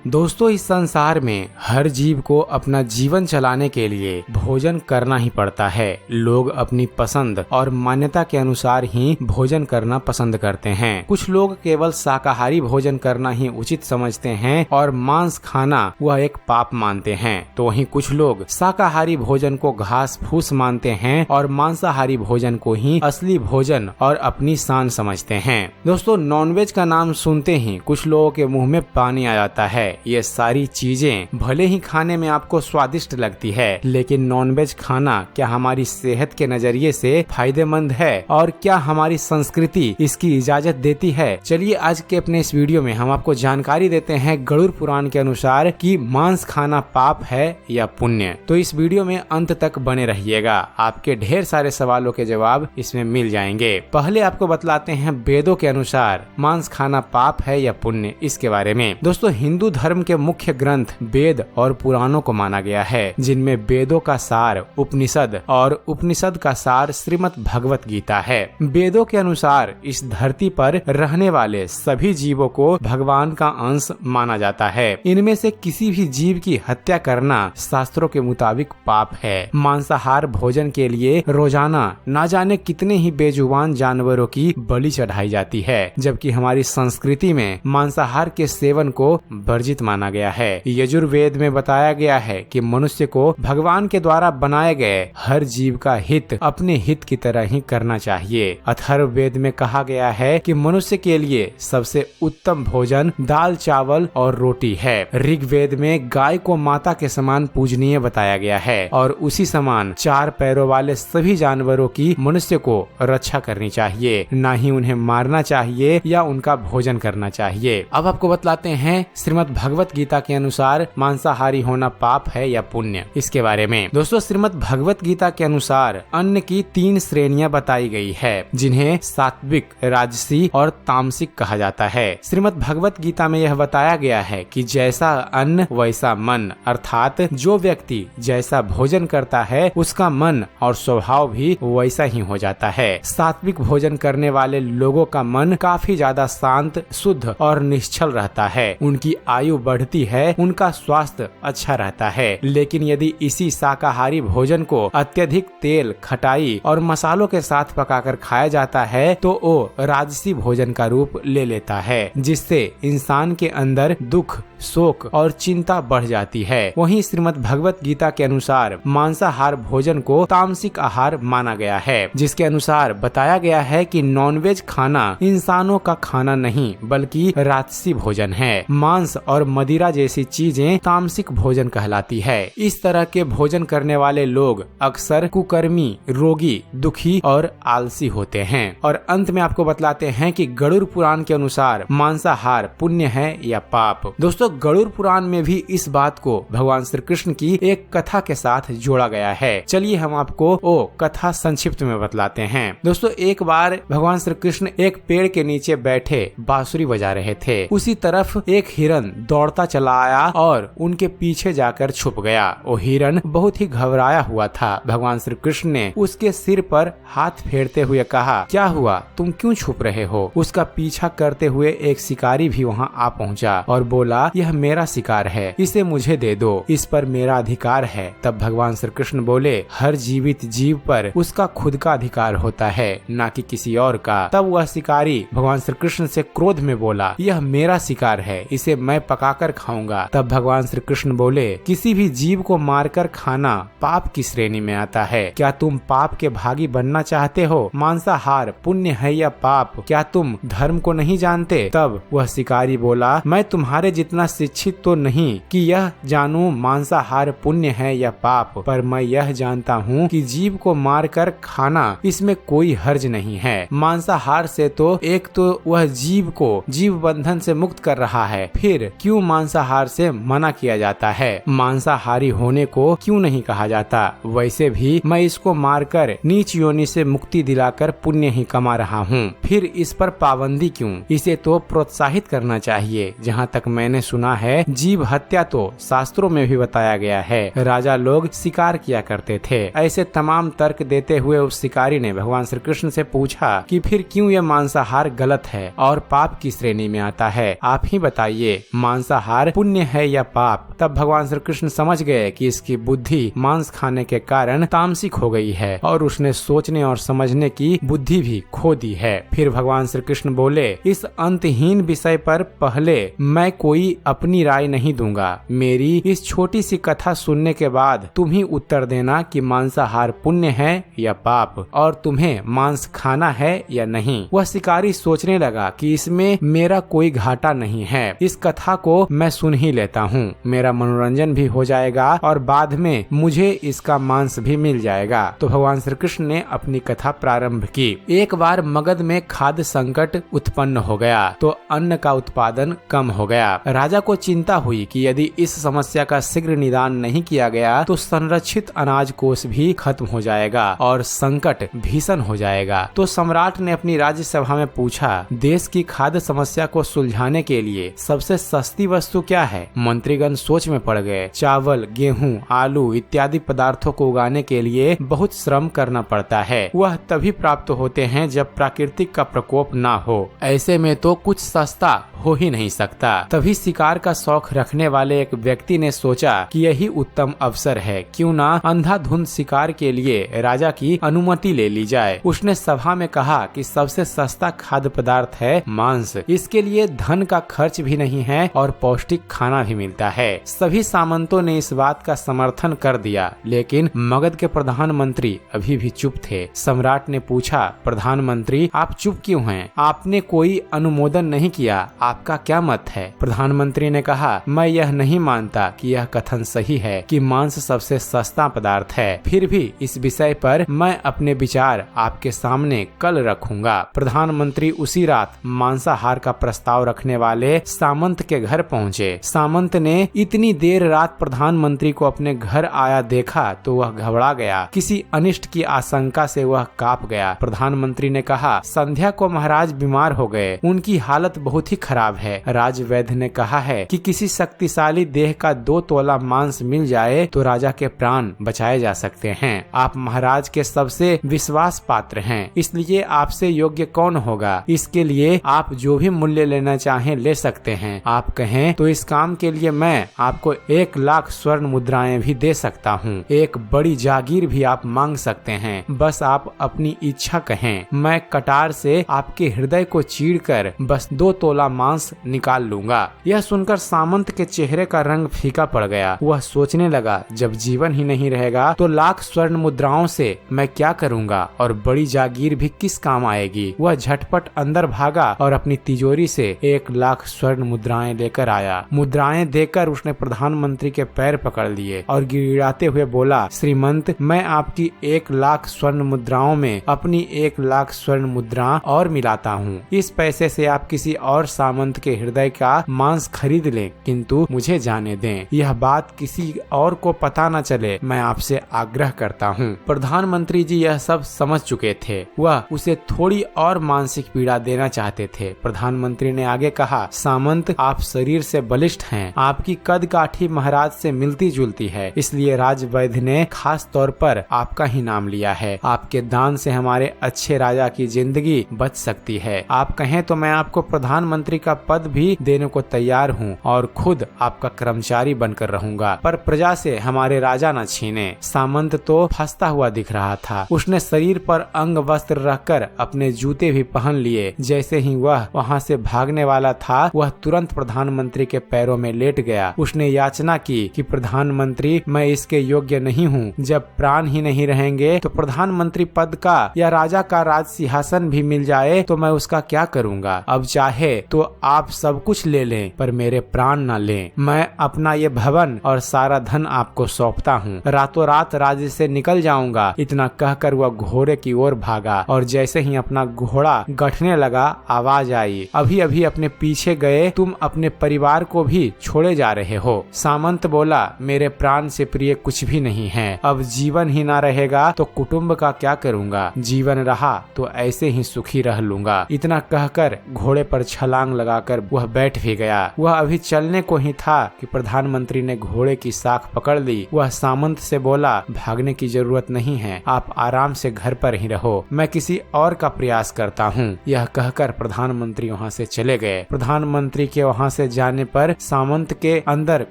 दोस्तों, इस संसार में हर जीव को अपना जीवन चलाने के लिए भोजन करना ही पड़ता है। लोग अपनी पसंद और मान्यता के अनुसार ही भोजन करना पसंद करते हैं। कुछ लोग केवल शाकाहारी भोजन करना ही उचित समझते हैं और मांस खाना वह एक पाप मानते हैं, तो वहीं कुछ लोग शाकाहारी भोजन को घास फूस मानते हैं और मांसाहारी भोजन को ही असली भोजन और अपनी शान समझते हैं। दोस्तों, नॉनवेज का नाम सुनते ही कुछ लोगों के मुंह में पानी आ जाता है। ये सारी चीजें भले ही खाने में आपको स्वादिष्ट लगती है, लेकिन नॉनवेज खाना क्या हमारी सेहत के नजरिए से फायदेमंद है और क्या हमारी संस्कृति इसकी इजाजत देती है? चलिए आज के अपने इस वीडियो में हम आपको जानकारी देते हैं गरुड़ पुराण के अनुसार कि मांस खाना पाप है या पुण्य। तो इस वीडियो में अंत तक बने रहिएगा, आपके ढेर सारे सवालों के जवाब इसमें मिल जाएंगे। पहले आपको बतलाते हैं वेदों के अनुसार मांस खाना पाप है या पुण्य, इसके बारे में। दोस्तों, हिंदू धर्म के मुख्य ग्रंथ वेद और पुराणों को माना गया है, जिनमें वेदों का सार उपनिषद और उपनिषद का सार श्रीमद् भगवत गीता है। वेदों के अनुसार इस धरती पर रहने वाले सभी जीवों को भगवान का अंश माना जाता है। इनमें से किसी भी जीव की हत्या करना शास्त्रों के मुताबिक पाप है। मांसाहार भोजन के लिए रोजाना न जाने कितने ही बेजुबान जानवरों की बलि चढ़ाई जाती है, जबकि हमारी संस्कृति में मांसाहार के सेवन को वर्जित माना गया है। यजुर्वेद में बताया गया है कि मनुष्य को भगवान के द्वारा बनाए गए हर जीव का हित अपने हित की तरह ही करना चाहिए। अथर्ववेद में कहा गया है कि मनुष्य के लिए सबसे उत्तम भोजन दाल चावल और रोटी है। ऋग्वेद में गाय को माता के समान पूजनीय बताया गया है और उसी समान चार पैरों वाले सभी जानवरों की मनुष्य को रक्षा करनी चाहिए, न ही उन्हें मारना चाहिए या उनका भोजन करना चाहिए। अब आपको बतलाते हैं श्रीमद् भगवत गीता के अनुसार मांसाहारी होना पाप है या पुण्य, इसके बारे में। दोस्तों, श्रीमद् भगवत गीता के अनुसार अन्न की 3 श्रेणियां बताई गई है, जिन्हें सात्विक, राजसी और तामसिक कहा जाता है। श्रीमद् भगवत गीता में यह बताया गया है कि जैसा अन्न वैसा मन, अर्थात जो व्यक्ति जैसा भोजन करता है उसका मन और स्वभाव भी वैसा ही हो जाता है। सात्विक भोजन करने वाले लोगों का मन काफी ज्यादा शांत, शुद्ध और निश्चल रहता है। उनकी आयु बढ़ती है, उनका स्वास्थ्य अच्छा रहता है। लेकिन यदि इसी शाकाहारी भोजन को अत्यधिक तेल, खटाई और मसालों के साथ पकाकर खाया जाता है तो वो राजसी भोजन का रूप ले लेता है, जिससे इंसान के अंदर दुख, शोक और चिंता बढ़ जाती है। वहीं श्रीमद् भगवत गीता के अनुसार मांसाहार भोजन को तामसिक आहार माना गया है, जिसके अनुसार बताया गया है कि नॉनवेज खाना इंसानों का खाना नहीं बल्कि राजसी भोजन है। मांस और मदिरा जैसी चीजें तामसिक भोजन कहलाती है। इस तरह के भोजन करने वाले लोग अक्सर कुकर्मी, रोगी, दुखी और आलसी होते हैं। और अंत में आपको बतलाते हैं कि गरुड़ पुराण के अनुसार मांसाहार पुण्य है या पाप। दोस्तों, गरुड़ पुराण में भी इस बात को भगवान श्री कृष्ण की एक कथा के साथ जोड़ा गया है। चलिए हम आपको वो कथा संक्षिप्त में बतलाते हैं। दोस्तों, एक बार भगवान श्री कृष्ण एक पेड़ के नीचे बैठे बांसुरी बजा रहे थे। उसी तरफ एक हिरन दौड़ता चला आया और उनके पीछे जाकर छुप गया। वो हिरन बहुत ही घबराया हुआ था। भगवान श्री कृष्ण ने उसके सिर पर हाथ फेरते हुए कहा, क्या हुआ, तुम क्यों छुप रहे हो? उसका पीछा करते हुए एक शिकारी भी वहाँ आ पहुँचा और बोला, यह मेरा शिकार है, इसे मुझे दे दो, इस पर मेरा अधिकार है। तब भगवान श्री कृष्ण बोले, हर जीवित जीव पर उसका खुद का अधिकार होता है, न कि किसी और का। तब वह शिकारी भगवान श्री कृष्ण से क्रोध में बोला, यह मेरा शिकार है, इसे मैं पकाकर खाऊंगा। तब भगवान श्री कृष्ण बोले, किसी भी जीव को मारकर खाना पाप की श्रेणी में आता है। क्या तुम पाप के भागी बनना चाहते हो? मांसाहार पुण्य है या पाप? क्या तुम धर्म को नहीं जानते? तब वह शिकारी बोला, मैं तुम्हारे जितना शिक्षित तो नहीं कि यह जानूं मांसाहार पुण्य है या पाप, पर मैं यह जानता हूँ कि जीव को मारकर खाना इसमें कोई हर्ज नहीं है। मांसाहार से तो एक तो वह जीव को जीव बंधन से मुक्त कर रहा है, फिर क्यों मांसाहार से मना किया जाता है? मांसाहारी होने को क्यों नहीं कहा जाता? वैसे भी मैं इसको मारकर नीच योनि से मुक्ति दिलाकर पुण्य ही कमा रहा हूँ, फिर इस पर पाबंदी क्यों? इसे तो प्रोत्साहित करना चाहिए। जहाँ तक मैंने सुना है, जीव हत्या तो शास्त्रों में भी बताया गया है। राजा लोग शिकार किया करते थे। ऐसे तमाम तर्क देते हुए उस शिकारी ने भगवान श्री कृष्ण से पूछा कि फिर क्यों यह मांसाहार गलत है और पाप की श्रेणी में आता है, आप ही बताइए, मांसाहार पुण्य है या पाप। तब भगवान श्री कृष्ण समझ गए कि इसकी बुद्धि मांस खाने के कारण तामसिक हो गई है और उसने सोचने और समझने की बुद्धि भी खो दी है। फिर भगवान श्री कृष्ण बोले, इस अंतहीन विषय पर पहले मैं कोई अपनी राय नहीं दूंगा। मेरी इस छोटी सी कथा सुनने के बाद तुम ही उत्तर देना कि मांसाहार पुण्य है या पाप और तुम्हें मांस खाना है या नहीं। वह शिकारी सोचने लगा कि इसमें मेरा कोई घाटा नहीं है, इस कथा को मैं सुन ही लेता हूँ, मेरा मनोरंजन भी हो जाएगा और बाद में मुझे इसका मांस भी मिल जाएगा। तो भगवान श्री कृष्ण ने अपनी कथा प्रारंभ की। एक बार मगध में खाद्य संकट उत्पन्न हो गया तो अन्न का उत्पादन कम हो गया। राजा को चिंता हुई कि यदि इस समस्या का शीघ्र निदान नहीं किया गया तो संरक्षित अनाज कोष भी खत्म हो जाएगा और संकट भीषण हो जाएगा। तो सम्राट ने अपनी राज्यसभा में पूछा, देश की खाद्य समस्या को सुलझाने के लिए सबसे सस्ती वस्तु क्या है? मंत्रीगण सोच में पड़ गए। चावल, गेहूं, आलू इत्यादि पदार्थों को उगाने के लिए बहुत श्रम करना पड़ता है। वह तभी प्राप्त होते हैं जब प्राकृतिक का प्रकोप ना हो। ऐसे में तो कुछ सस्ता हो ही नहीं सकता। तभी शिकार का शौक रखने वाले एक व्यक्ति ने सोचा कि यही उत्तम अवसर है, क्यों ना अंधाधुंध शिकार के लिए राजा की अनुमति ले ली जाए। उसने सभा में कहा कि सबसे सस्ता खाद्य पदार्थ है मांस। इसके लिए धन का खर्च भी नहीं है और पौष्टिक खाना भी मिलता है। सभी सामंतों ने इस बात का समर्थन कर दिया, लेकिन मगध के प्रधानमंत्री अभी भी चुप थे। सम्राट ने पूछा, प्रधानमंत्री आप चुप क्यों हैं? आपने कोई अनुमोदन नहीं किया, आपका क्या मत है? प्रधानमंत्री ने कहा, मैं यह नहीं मानता कि यह कथन सही है कि मांस सबसे सस्ता पदार्थ है। फिर भी इस विषय पर मैं अपने विचार आपके सामने कल रखूंगा। प्रधानमंत्री उसी रात मांसाहार का प्रस्ताव रखने वाले सामंत के घर पहुँचे। सामंत ने इतनी देर रात प्रधानमंत्री को अपने घर आया देखा तो वह घबरा गया। किसी अनिष्ट की आशंका से वह कांप गया। प्रधानमंत्री ने कहा, संध्या को महाराज बीमार हो गए, उनकी हालत बहुत ही खराब है। राज वैद्य ने कहा है कि किसी शक्तिशाली देह का 2 तोला मांस मिल जाए तो राजा के प्राण बचाए जा सकते हैं। आप महाराज के सबसे विश्वास पात्र हैं, इसलिए आपसे योग्य कौन होगा? इसके लिए आप जो भी मूल्य लेना चाहें ले सकते हैं। आप कहें तो इस काम के लिए मैं आपको 1 लाख स्वर्ण मुद्राएं भी दे सकता हूँ। एक बड़ी जागीर भी आप मांग सकते हैं, बस आप अपनी इच्छा कहें। मैं कटार से आपके हृदय को चीरकर बस 2 तोला मांस निकाल लूंगा। यह सुनकर सामंत के चेहरे का रंग फीका पड़ गया। वह सोचने लगा, जब जीवन ही नहीं रहेगा तो लाख स्वर्ण मुद्राओं से मैं क्या करूंगा और बड़ी जागीर भी किस काम आएगी। वह झटपट अंदर भागा और अपनी तिजोरी से 1 लाख स्वर्ण मुद्राएं लेकर आया। मुद्राएं देकर उसने प्रधानमंत्री के पैर पकड़ लिए और गिड़गिड़ाते हुए बोला, श्रीमंत, मैं आपकी 1 लाख स्वर्ण मुद्राओं में अपनी 1 लाख स्वर्ण मुद्रा और मिलाता हूँ। इस पैसे से आप किसी और सामंत के हृदय का मांस खरीद लें, किंतु मुझे जाने दें। यह बात किसी और को पता न चले, मैं आपसे आग्रह करता हूँ। प्रधानमंत्री जी यह सब समझ चुके थे। वह उसे थोड़ी और मानसिक पीड़ा देना चाहते थे। प्रधानमंत्री ने आगे कहा, सामंत, आप शरीर से बलिष्ठ हैं, आपकी कद काठी महाराज से मिलती जुलती है, इसलिए राजवैद्य ने खास तौर पर आपका ही नाम लिया है। आपके दान से हमारे अच्छे राजा की जिंदगी बच सकती है। आप कहें तो मैं आपको प्रधानमंत्री का पद भी देने को तैयार हूँ और खुद आपका कर्मचारी बनकर रहूंगा, पर प्रजा से हमारे राजा न छीने। सामंत तो फंसता हुआ दिख रहा था। उसने शरीर पर अंग वस्त्र रखकर अपने जूते भी पहन लिए। जैसे ही वह वहाँ से भागने वाला था, वह तुरंत प्रधानमंत्री के पैरों में लेट गया। उसने याचना की कि प्रधानमंत्री, मैं इसके योग्य नहीं हूँ। जब प्राण ही नहीं रहेंगे तो प्रधानमंत्री पद का या राजा का राज सिंहासन भी मिल जाए तो मैं उसका क्या करूँगा? अब चाहे तो आप सब कुछ ले लें, पर मेरे प्राण न लें। मैं अपना ये भवन और सारा धन आपको सौंपता हूँ। रातों रात राज्य से निकल जाऊंगा। इतना कहकर वह घोड़े की ओर भागा और जैसे ही अपना घोड़ा गठने लगा, आवाज आई, अभी अभी अपने पीछे गए तुम अपने परिवार को भी छोड़े जा रहे हो। सामंत बोला, मेरे प्राण से प्रिय कुछ भी नहीं है। अब जीवन ही ना रहेगा तो कुटुंब का क्या करूँगा? जीवन रहा तो ऐसे ही सुखी रह लूंगा। इतना कहकर घोड़े पर छलांग लगाकर वह बैठ भी गया। वह वह अभी चलने को ही था कि प्रधानमंत्री ने घोड़े की साख पकड़ ली। वह सामंत से बोला, भागने की जरूरत नहीं है, आप आराम से घर पर ही रहो, मैं किसी और का प्रयास करता हूँ। यह कहकर प्रधानमंत्री वहाँ से चले गए। प्रधानमंत्री के वहाँ से जाने पर सामंत के अंदर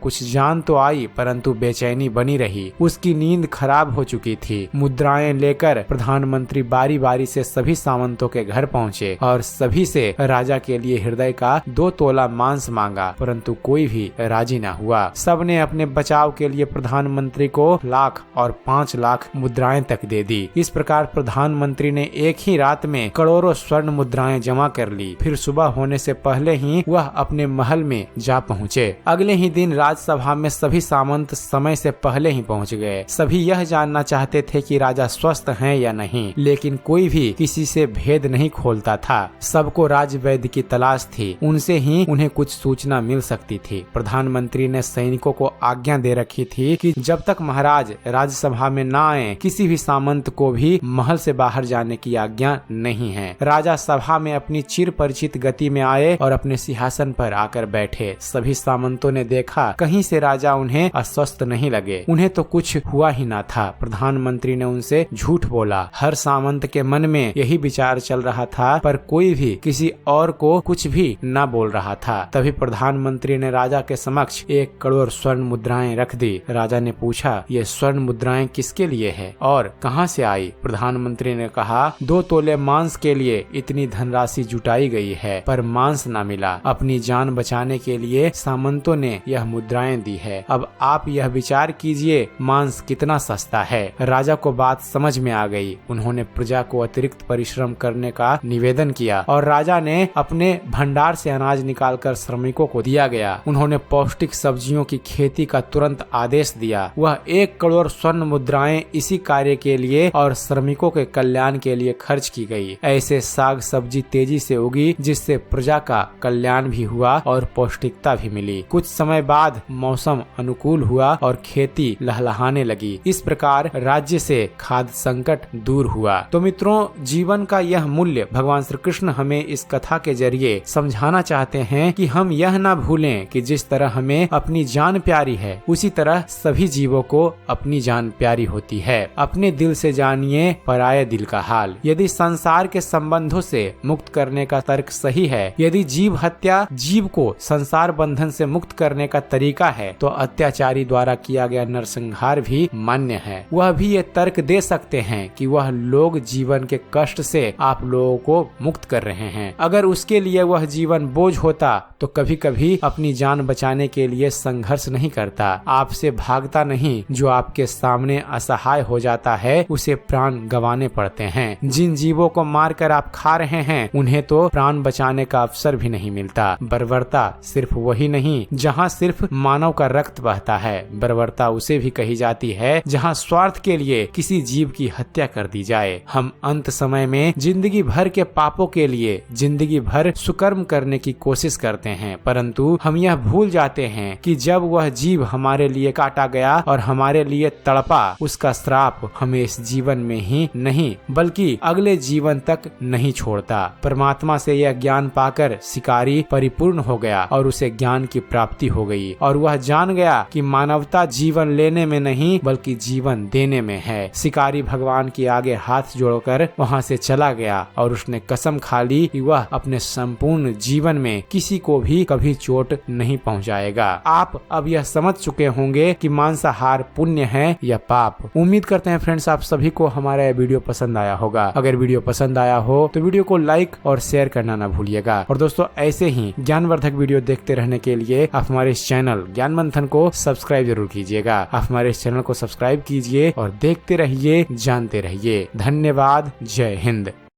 कुछ जान तो आई, परंतु बेचैनी बनी रही। उसकी नींद खराब हो चुकी थी। मुद्राएं लेकर प्रधानमंत्री बारी बारी से सभी सामंतों के घर पहुँचे और सभी से राजा के लिए हृदय का 2 तोला मांस मांगा, परंतु कोई भी राजी न हुआ। सबने अपने बचाव के लिए प्रधानमंत्री को लाख और 5 लाख मुद्राएं तक दे दी। इस प्रकार प्रधानमंत्री ने एक ही रात में करोड़ों स्वर्ण मुद्राएं जमा कर ली। फिर सुबह होने से पहले ही वह अपने महल में जा पहुँचे। अगले ही दिन राजसभा में सभी सामंत समय से पहले ही पहुँच गए। सभी यह जानना चाहते थे कि राजा स्वस्थ हैं या नहीं, लेकिन कोई भी किसी से भेद नहीं खोलता था। सबको राजवैद्य की तलाश थी, उनसे ही उन्हें कुछ सूचना मिल सकती थी। प्रधानमंत्री ने सैनिकों को आज्ञा दे रखी थी कि जब तक महाराज राज्यसभा में न आए, किसी भी सामंत को भी महल से बाहर जाने की आज्ञा नहीं है। राजा सभा में अपनी चिर परिचित गति में आए और अपने सिंहासन पर आकर बैठे। सभी सामंतों ने देखा कहीं से राजा उन्हें अस्वस्थ नहीं लगे। उन्हें तो कुछ हुआ ही ना था। प्रधानमंत्री ने उनसे झूठ बोला। हर सामंत के मन में यही विचार चल रहा था, पर कोई भी किसी और को कुछ भी न बोल रहा था। तभी प्रधानमंत्री ने राजा के समक्ष 1 करोड़ स्वर्ण मुद्राएं रख दी। राजा ने पूछा, ये स्वर्ण मुद्राएं किसके लिए है और कहां से आई? प्रधानमंत्री ने कहा, 2 तोले मांस के लिए इतनी धनराशि जुटाई गई है, पर मांस न मिला। अपनी जान बचाने के लिए सामंतों ने यह मुद्राएं दी है। अब आप यह विचार कीजिए, मांस कितना सस्ता है। राजा को बात समझ में आ गई। उन्होंने प्रजा को अतिरिक्त परिश्रम करने का निवेदन किया और राजा ने अपने भंडार से अनाज निकालकर श्रमिकों को दिया गया। उन्होंने पौष्टिक सब्जियों की खेती का तुरंत आदेश दिया। वह 1 करोड़ स्वर्ण मुद्राएं इसी कार्य के लिए और श्रमिकों के कल्याण के लिए खर्च की गई। ऐसे साग सब्जी तेजी से उगी, जिससे प्रजा का कल्याण भी हुआ और पौष्टिकता भी मिली। कुछ समय बाद मौसम अनुकूल हुआ और खेती लहलहाने लगी। इस प्रकार राज्य से खाद्य संकट दूर हुआ। तो मित्रों, जीवन का यह मूल्य भगवान श्री कृष्ण हमें इस कथा के जरिए समझाना चाहते हैं कि हम यह ना भूलें कि जिस तरह हमें अपनी जान प्यारी है, उसी तरह सभी जीवों को अपनी जान प्यारी होती है। अपने दिल से जानिए पराये दिल का हाल। यदि संसार के संबंधों से मुक्त करने का तर्क सही है, यदि जीव हत्या जीव को संसार बंधन से मुक्त करने का तरीका है, तो अत्याचारी द्वारा किया गया नरसंहार भी मान्य है। वह भी ये तर्क दे सकते हैं कि वह लोग जीवन के कष्ट से आप लोगों को मुक्त कर रहे हैं। अगर उसके लिए वह जीवन बोझ होता तो कभी कभी अपनी जान बचाने के लिए संघर्ष नहीं करता, आपसे भागता नहीं। जो आपके सामने असहाय हो जाता है, उसे प्राण गंवाने पड़ते हैं। जिन जीवों को मारकर आप खा रहे हैं, उन्हें तो प्राण बचाने का अवसर भी नहीं मिलता। बर्बरता सिर्फ वही नहीं जहाँ सिर्फ मानव का रक्त बहता है, बर्बरता उसे भी कही जाती है जहाँ स्वार्थ के लिए किसी जीव की हत्या कर दी जाए। हम अंत समय में जिंदगी भर के पापों के लिए जिंदगी भर सुकर्म करने की कोशिश करते हैं, परंतु हम यह भूल जाते हैं कि जब वह जीव हमारे लिए काटा गया और हमारे लिए तड़पा, उसका श्राप हमें इस जीवन में ही नहीं बल्कि अगले जीवन तक नहीं छोड़ता। परमात्मा से यह ज्ञान पाकर शिकारी परिपूर्ण हो गया और उसे ज्ञान की प्राप्ति हो गई और वह जान गया कि मानवता जीवन लेने में नहीं बल्कि जीवन देने में है। शिकारी भगवान के आगे हाथ जोड़कर वहाँ से चला गया और उसने कसम खा ली कि वह अपने संपूर्ण जीवन में किसी को भी कभी चोट नहीं पहुँचाएगा। आप अब यह समझ चुके होंगे कि मांसाहार पुण्य है या पाप। उम्मीद करते हैं फ्रेंड्स आप सभी को हमारा यह वीडियो पसंद आया होगा। अगर वीडियो पसंद आया हो तो वीडियो को लाइक और शेयर करना ना भूलिएगा। और दोस्तों, ऐसे ही ज्ञानवर्धक वीडियो देखते रहने के लिए आप हमारे इस चैनल ज्ञान मंथन को सब्सक्राइब जरूर कीजिएगा। आप हमारे इस चैनल को सब्सक्राइब कीजिए और देखते रहिए, जानते रहिए। धन्यवाद। जय हिंद।